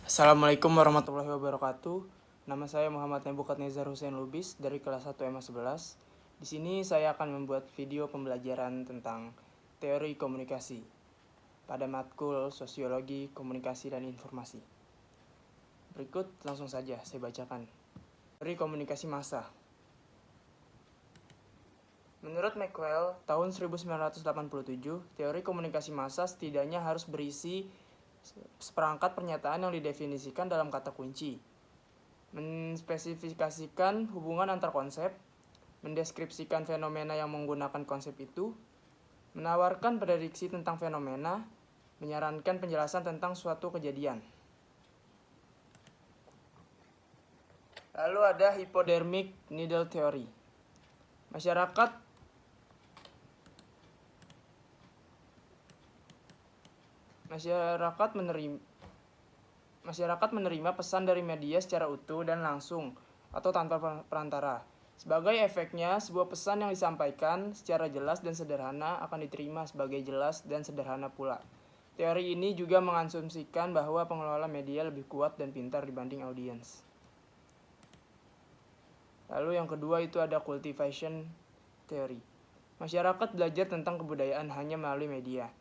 Assalamualaikum warahmatullahi wabarakatuh. Nama saya Muhammad Nebukadnezar Hussein Lubis dari kelas 1 MA11. Di sini saya akan membuat video pembelajaran tentang teori komunikasi pada matkul Sosiologi, Komunikasi, dan Informasi. Berikut langsung saja saya bacakan. Teori komunikasi massa. Menurut Maxwell, tahun 1987, teori komunikasi massa setidaknya harus berisi seperangkat pernyataan yang didefinisikan dalam kata kunci, menspesifikasikan hubungan antar konsep, mendeskripsikan fenomena yang menggunakan konsep itu, menawarkan prediksi tentang fenomena, menyarankan penjelasan tentang suatu kejadian. Lalu ada hypodermic needle theory. Masyarakat menerima pesan dari media secara utuh dan langsung atau tanpa perantara. Sebagai efeknya, sebuah pesan yang disampaikan secara jelas dan sederhana akan diterima sebagai jelas dan sederhana pula. Teori ini juga mengasumsikan bahwa pengelola media lebih kuat dan pintar dibanding audiens. Lalu yang kedua itu ada cultivation theory. Masyarakat belajar tentang kebudayaan hanya melalui media.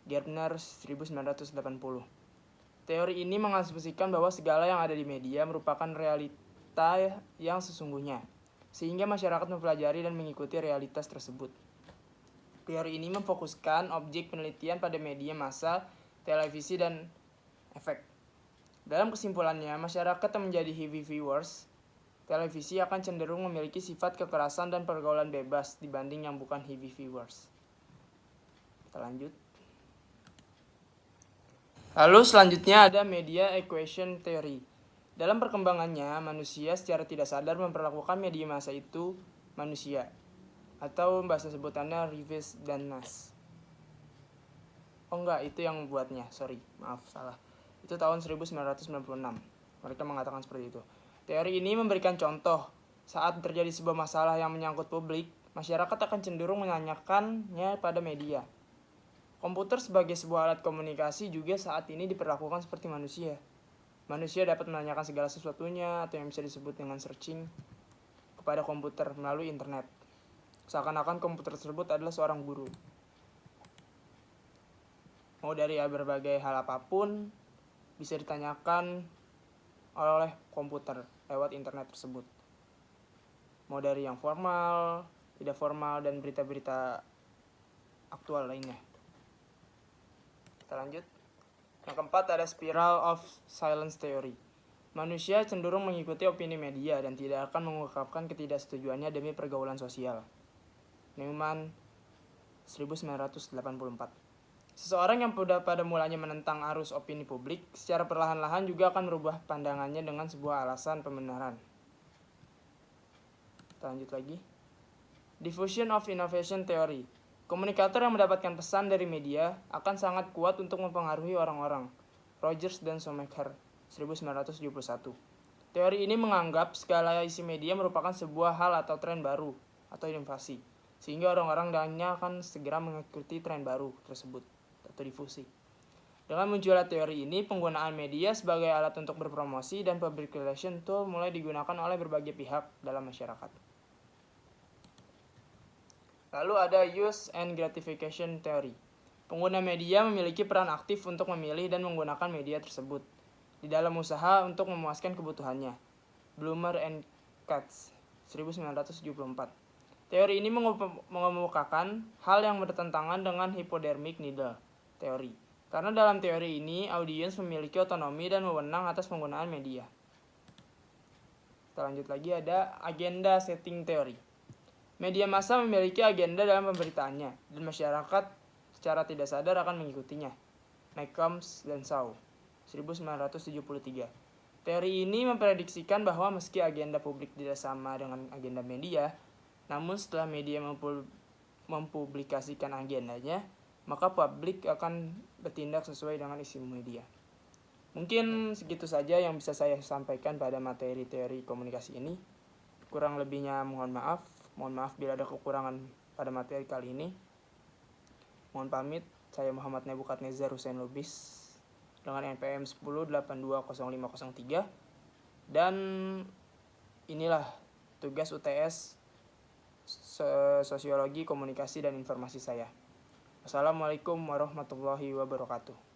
Gardner 1980. Teori ini mengasumsikan bahwa segala yang ada di media merupakan realita yang sesungguhnya, sehingga masyarakat mempelajari dan mengikuti realitas tersebut. Teori ini memfokuskan objek penelitian pada media massa, televisi, dan efek. Dalam kesimpulannya, masyarakat yang menjadi heavy viewers televisi akan cenderung memiliki sifat kekerasan dan pergaulan bebas dibanding yang bukan heavy viewers. Kita lanjut. Lalu selanjutnya ada media equation theory. Dalam perkembangannya, manusia secara tidak sadar memperlakukan media massa itu manusia, atau bahasa sebutannya Reeves dan Nash. Oh enggak, itu yang membuatnya, maaf salah. Itu tahun 1996. Mereka mengatakan seperti itu. Teori ini memberikan contoh, saat terjadi sebuah masalah yang menyangkut publik, masyarakat akan cenderung menanyakannya pada media. Komputer sebagai sebuah alat komunikasi juga saat ini diperlakukan seperti manusia. Manusia dapat menanyakan segala sesuatunya atau yang bisa disebut dengan searching kepada komputer melalui internet. Seakan-akan komputer tersebut adalah seorang guru. Mau dari berbagai hal apapun bisa ditanyakan oleh komputer lewat internet tersebut. Mau dari yang formal, tidak formal, dan berita-berita aktual lainnya. Kita lanjut. Yang keempat ada spiral of silence theory. Manusia cenderung mengikuti opini media dan tidak akan mengungkapkan ketidaksetujuannya demi pergaulan sosial. Neumann 1984. Seseorang yang pada mulanya menentang arus opini publik, secara perlahan-lahan juga akan merubah pandangannya dengan sebuah alasan pembenaran. Kita lanjut lagi. Diffusion of innovation theory. Komunikator yang mendapatkan pesan dari media akan sangat kuat untuk mempengaruhi orang-orang. Rogers dan Schumacher, 1971. Teori ini menganggap segala isi media merupakan sebuah hal atau tren baru atau inovasi, sehingga orang-orang akan segera mengikuti tren baru tersebut atau difusi. Dengan munculnya teori ini, penggunaan media sebagai alat untuk berpromosi dan public relation tool mulai digunakan oleh berbagai pihak dalam masyarakat. Lalu ada use and gratification theory. Pengguna media memiliki peran aktif untuk memilih dan menggunakan media tersebut di dalam usaha untuk memuaskan kebutuhannya. Bloomer and Katz, 1974. Teori ini mengemukakan hal yang bertentangan dengan hypodermic needle teori. Karena dalam teori ini, audiens memiliki otonomi dan wewenang atas penggunaan media. Kita lanjut lagi, ada agenda setting theory. Media massa memiliki agenda dalam pemberitaannya, dan masyarakat secara tidak sadar akan mengikutinya. McCombs dan Shaw, 1973. Teori ini memprediksikan bahwa meski agenda publik tidak sama dengan agenda media, namun setelah media mempublikasikan agendanya, maka publik akan bertindak sesuai dengan isi media. Mungkin segitu saja yang bisa saya sampaikan pada materi teori komunikasi ini. Kurang lebihnya mohon maaf. Mohon maaf bila ada kekurangan pada materi kali ini. Mohon pamit, saya Muhammad Nebukadnezar Hussein Lubis. dengan NPM 10820503. Dan inilah tugas UTS Sosiologi, Komunikasi, dan Informasi saya. Wassalamualaikum warahmatullahi wabarakatuh.